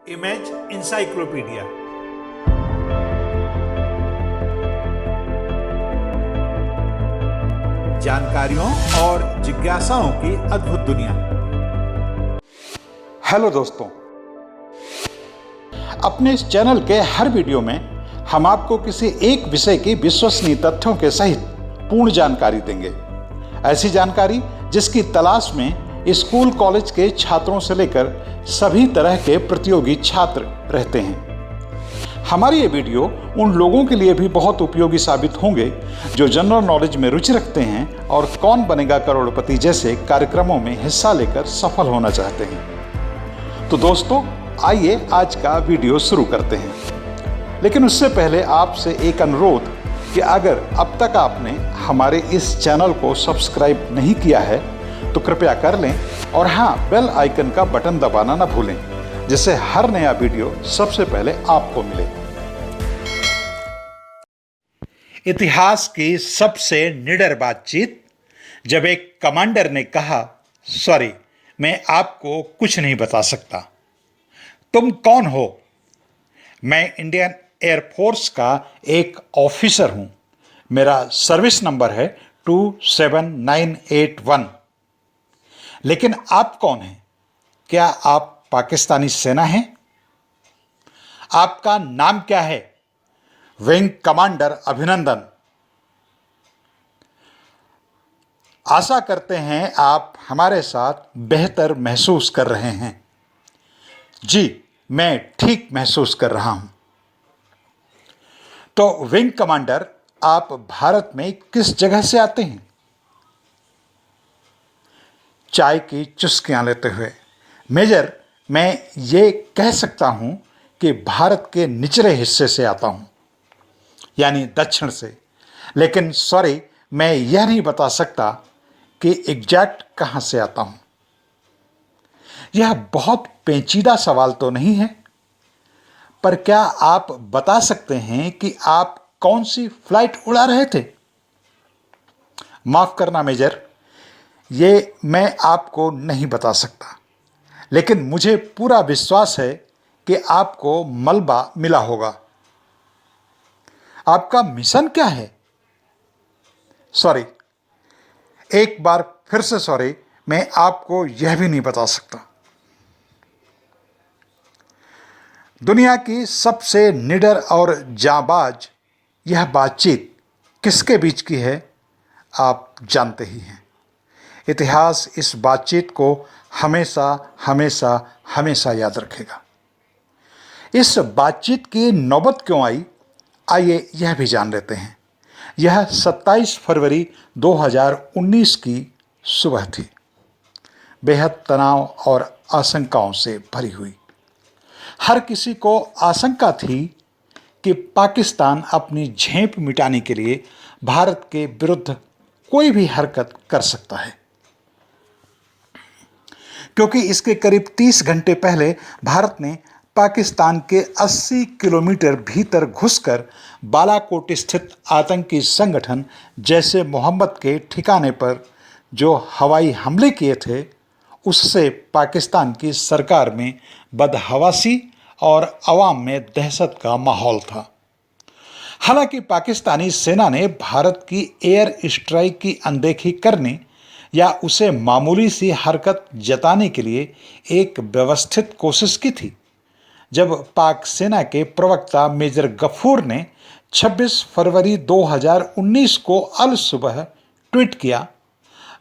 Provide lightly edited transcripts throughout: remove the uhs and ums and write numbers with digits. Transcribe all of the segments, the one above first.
Image encyclopedia. जानकारियों और जिज्ञासाओं की अद्भुत दुनिया। हेलो दोस्तों, अपने इस चैनल के हर वीडियो में हम आपको किसी एक विषय की विश्वसनीय तथ्यों के सहित पूर्ण जानकारी देंगे। ऐसी जानकारी जिसकी तलाश में स्कूल कॉलेज के छात्रों से लेकर सभी तरह के प्रतियोगी छात्र रहते हैं। हमारी ये वीडियो उन लोगों के लिए भी बहुत उपयोगी साबित होंगे जो जनरल नॉलेज में रुचि रखते हैं और कौन बनेगा करोड़पति जैसे कार्यक्रमों में हिस्सा लेकर सफल होना चाहते हैं। तो दोस्तों, आइए आज का वीडियो शुरू करते हैं। लेकिन उससे पहले आपसे एक अनुरोध कि अगर अब तक आपने हमारे इस चैनल को सब्सक्राइब नहीं किया है तो कृपया कर लें और हाँ, बेल आइकन का बटन दबाना ना भूलें, जिससे हर नया वीडियो सबसे पहले आपको मिले। इतिहास की सबसे निडर बातचीत, जब एक कमांडर ने कहा, सॉरी, मैं आपको कुछ नहीं बता सकता। तुम कौन हो? मैं इंडियन एयरफोर्स का एक ऑफिसर हूं। मेरा सर्विस नंबर है 27981। लेकिन आप कौन हैं? क्या आप पाकिस्तानी सेना हैं? आपका नाम क्या है? विंग कमांडर अभिनंदन। आशा करते हैं आप हमारे साथ बेहतर महसूस कर रहे हैं। जी, मैं ठीक महसूस कर रहा हूं। तो विंग कमांडर, आप भारत में किस जगह से आते हैं? चाय की चुस्कियां लेते हुए, मेजर, मैं ये कह सकता हूं कि भारत के निचले हिस्से से आता हूं, यानी दक्षिण से। लेकिन सॉरी, मैं यह नहीं बता सकता कि एग्जैक्ट कहां से आता हूं। यह बहुत पेचीदा सवाल तो नहीं है, पर क्या आप बता सकते हैं कि आप कौन सी फ्लाइट उड़ा रहे थे? माफ करना मेजर, ये मैं आपको नहीं बता सकता, लेकिन मुझे पूरा विश्वास है कि आपको मलबा मिला होगा। आपका मिशन क्या है? सॉरी, एक बार फिर से सॉरी, मैं आपको यह भी नहीं बता सकता। दुनिया की सबसे निडर और जाबाज यह बातचीत किसके बीच की है, आप जानते ही हैं। इतिहास इस बातचीत को हमेशा हमेशा हमेशा याद रखेगा। इस बातचीत की नौबत क्यों आई, आइए यह भी जान लेते हैं। यह 27 फरवरी 2019 की सुबह थी, बेहद तनाव और आशंकाओं से भरी हुई। हर किसी को आशंका थी कि पाकिस्तान अपनी झेप मिटाने के लिए भारत के विरुद्ध कोई भी हरकत कर सकता है, क्योंकि इसके करीब 30 घंटे पहले भारत ने पाकिस्तान के 80 किलोमीटर भीतर घुसकर बालाकोट स्थित आतंकी संगठन जैसे मोहम्मद के ठिकाने पर जो हवाई हमले किए थे, उससे पाकिस्तान की सरकार में बदहवासी और अवाम में दहशत का माहौल था। हालांकि पाकिस्तानी सेना ने भारत की एयर स्ट्राइक की अनदेखी करने या उसे मामूली सी हरकत जताने के लिए एक व्यवस्थित कोशिश की थी। जब पाक सेना के प्रवक्ता मेजर गफूर ने 26 फरवरी 2019 को अल सुबह ट्वीट किया,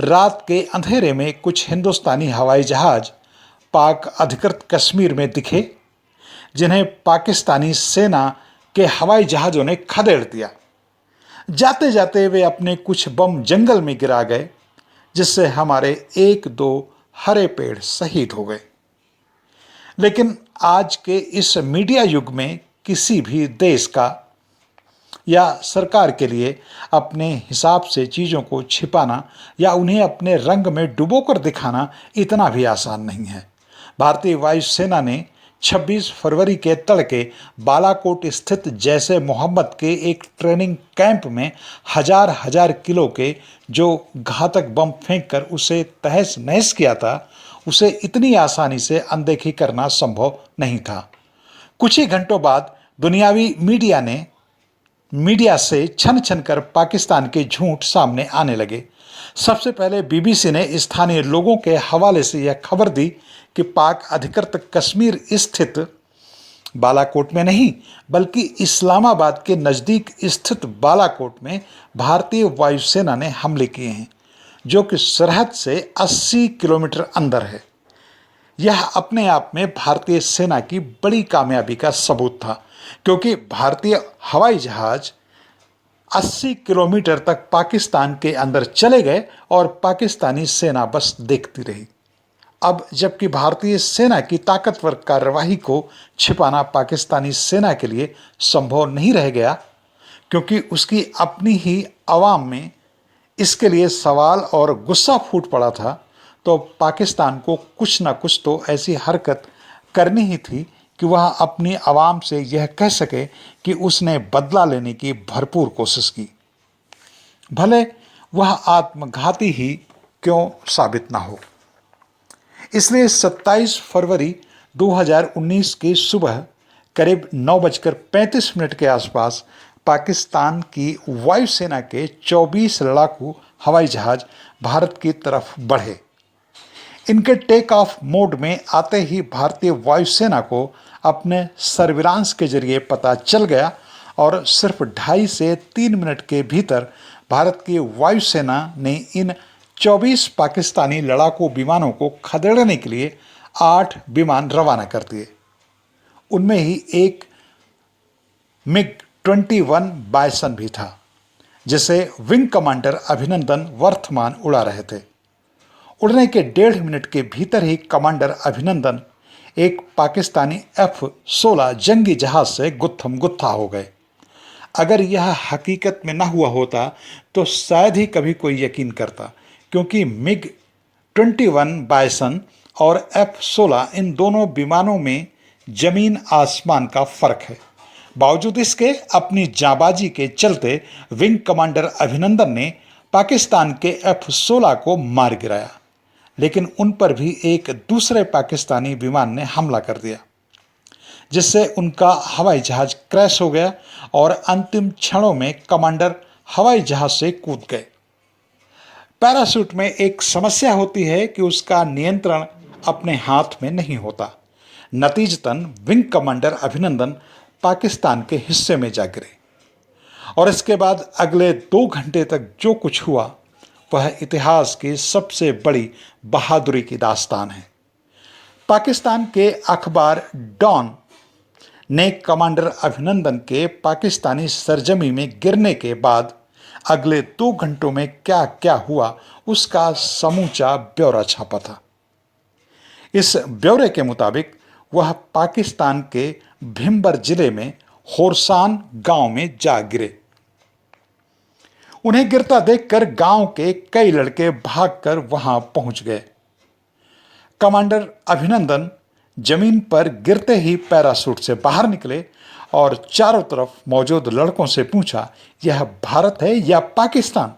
रात के अंधेरे में कुछ हिंदुस्तानी हवाई जहाज पाक अधिकृत कश्मीर में दिखे, जिन्हें पाकिस्तानी सेना के हवाई जहाज़ों ने खदेड़ दिया। जाते जाते वे अपने कुछ बम जंगल में गिरा गए, जिससे हमारे 1-2 हरे पेड़ शहीद हो गए। लेकिन आज के इस मीडिया युग में किसी भी देश का या सरकार के लिए अपने हिसाब से चीज़ों को छिपाना या उन्हें अपने रंग में डुबोकर दिखाना इतना भी आसान नहीं है। भारतीय वायुसेना ने 26 फरवरी के तड़के बालाकोट स्थित जैसे मोहम्मद के एक ट्रेनिंग कैंप में हजार किलो के जो घातक बम फेंककर उसे तहस नहस किया था, उसे इतनी आसानी से अनदेखी करना संभव नहीं था। कुछ ही घंटों बाद दुनियावी मीडिया से छन छन कर पाकिस्तान के झूठ सामने आने लगे। सबसे पहले बीबीसी ने स्थानीय लोगों के हवाले से यह खबर दी कि पाक अधिकृत कश्मीर स्थित बालाकोट में नहीं बल्कि इस्लामाबाद के नज़दीक स्थित बालाकोट में भारतीय वायुसेना ने हमले किए हैं, जो कि सरहद से 80 किलोमीटर अंदर है। यह अपने आप में भारतीय सेना की बड़ी कामयाबी का सबूत था, क्योंकि भारतीय हवाई जहाज 80 किलोमीटर तक पाकिस्तान के अंदर चले गए और पाकिस्तानी सेना बस देखती रही। अब जबकि भारतीय सेना की ताकतवर कार्यवाही को छिपाना पाकिस्तानी सेना के लिए संभव नहीं रह गया, क्योंकि उसकी अपनी ही आवाम में इसके लिए सवाल और गुस्सा फूट पड़ा था, तो पाकिस्तान को कुछ ना कुछ तो ऐसी हरकत करनी ही थी कि वह अपनी आवाम से यह कह सके कि उसने बदला लेने की भरपूर कोशिश की, भले वह आत्मघाती ही क्यों साबित ना हो। इसलिए 27 फरवरी 2019 की सुबह करीब 9:35 के आसपास पाकिस्तान की वायुसेना के 24 लड़ाकू हवाई जहाज भारत की तरफ बढ़े। इनके टेक ऑफ मोड में आते ही भारतीय वायुसेना को अपने सर्विलांस के जरिए पता चल गया और सिर्फ 2.5 से 3 मिनट के भीतर भारत की वायुसेना ने इन 24 पाकिस्तानी लड़ाकू विमानों को खदेड़ने के लिए 8 विमान रवाना कर दिए। उनमें ही एक MiG-21 बायसन भी था, जिसे विंग कमांडर अभिनंदन वर्तमान उड़ा रहे थे। उड़ने के 1.5 मिनट के भीतर ही कमांडर अभिनंदन एक पाकिस्तानी F-16 जंगी जहाज से गुत्थम गुत्था हो गए। अगर यह हकीकत में ना हुआ होता तो शायद ही कभी कोई यकीन करता, क्योंकि MiG-21 बायसन और F-16 इन दोनों विमानों में जमीन आसमान का फर्क है। बावजूद इसके अपनी जाबाजी के चलते विंग कमांडर अभिनंदन ने पाकिस्तान के F-16 को मार गिराया, लेकिन उन पर भी एक दूसरे पाकिस्तानी विमान ने हमला कर दिया, जिससे उनका हवाई जहाज क्रैश हो गया और अंतिम क्षणों में कमांडर हवाई जहाज से कूद गए। पैराशूट में एक समस्या होती है कि उसका नियंत्रण अपने हाथ में नहीं होता। नतीजतन विंग कमांडर अभिनंदन पाकिस्तान के हिस्से में जा गिरे और इसके बाद अगले 2 घंटे तक जो कुछ हुआ वह इतिहास की सबसे बड़ी बहादुरी की दास्तान है। पाकिस्तान के अखबार डॉन ने कमांडर अभिनंदन के पाकिस्तानी सरजमी में गिरने के बाद अगले 2 घंटों में क्या क्या हुआ उसका समूचा ब्यौरा छापा था। इस ब्यौरे के मुताबिक वह पाकिस्तान के भिम्बर जिले में होरसान गांव में जा गिरे। उन्हें गिरता देखकर गांव के कई लड़के भागकर वहां पहुंच गए। कमांडर अभिनंदन जमीन पर गिरते ही पैराशूट से बाहर निकले और चारों तरफ मौजूद लड़कों से पूछा, यह भारत है या पाकिस्तान?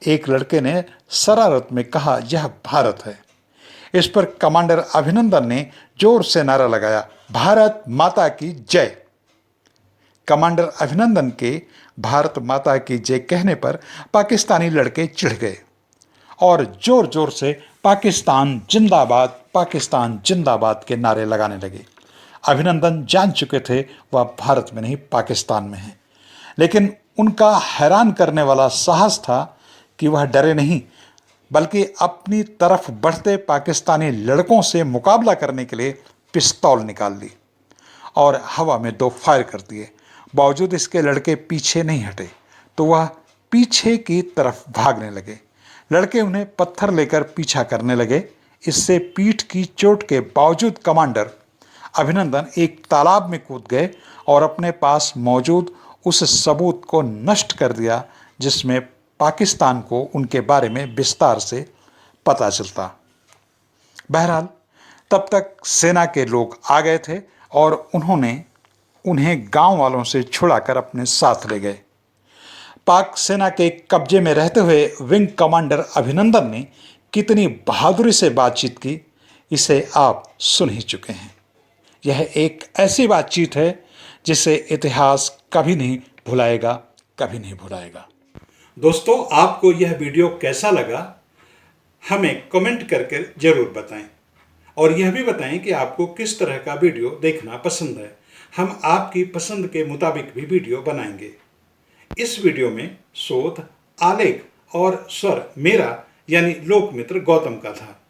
एक लड़के ने शरारत में कहा, यह भारत है। इस पर कमांडर अभिनंदन ने जोर से नारा लगाया, भारत माता की जय। कमांडर अभिनंदन के भारत माता की जय कहने पर पाकिस्तानी लड़के चिढ़ गए और जोर जोर से पाकिस्तान जिंदाबाद के नारे लगाने लगे। अभिनंदन जान चुके थे वह भारत में नहीं पाकिस्तान में है, लेकिन उनका हैरान करने वाला साहस था कि वह डरे नहीं, बल्कि अपनी तरफ बढ़ते पाकिस्तानी लड़कों से मुकाबला करने के लिए पिस्तौल निकाल ली और हवा में 2 फायर कर दिए। बावजूद इसके लड़के पीछे नहीं हटे तो वह पीछे की तरफ भागने लगे। लड़के उन्हें पत्थर लेकर पीछा करने लगे। इससे पीठ की चोट के बावजूद कमांडर अभिनंदन एक तालाब में कूद गए और अपने पास मौजूद उस सबूत को नष्ट कर दिया जिसमें पाकिस्तान को उनके बारे में विस्तार से पता चलता। बहरहाल तब तक सेना के लोग आ गए थे और उन्होंने उन्हें गांव वालों से छुड़ाकर अपने साथ ले गए। पाक सेना के कब्जे में रहते हुए विंग कमांडर अभिनंदन ने कितनी बहादुरी से बातचीत की इसे आप सुन ही चुके हैं। यह एक ऐसी बातचीत है जिसे इतिहास कभी नहीं भुलाएगा, कभी नहीं भुलाएगा। दोस्तों, आपको यह वीडियो कैसा लगा हमें कमेंट करके जरूर बताएं और यह भी बताएं कि आपको किस तरह का वीडियो देखना पसंद है। हम आपकी पसंद के मुताबिक भी वीडियो बनाएंगे। इस वीडियो में शोध, आलेख और स्वर मेरा यानी लोकमित्र गौतम का था।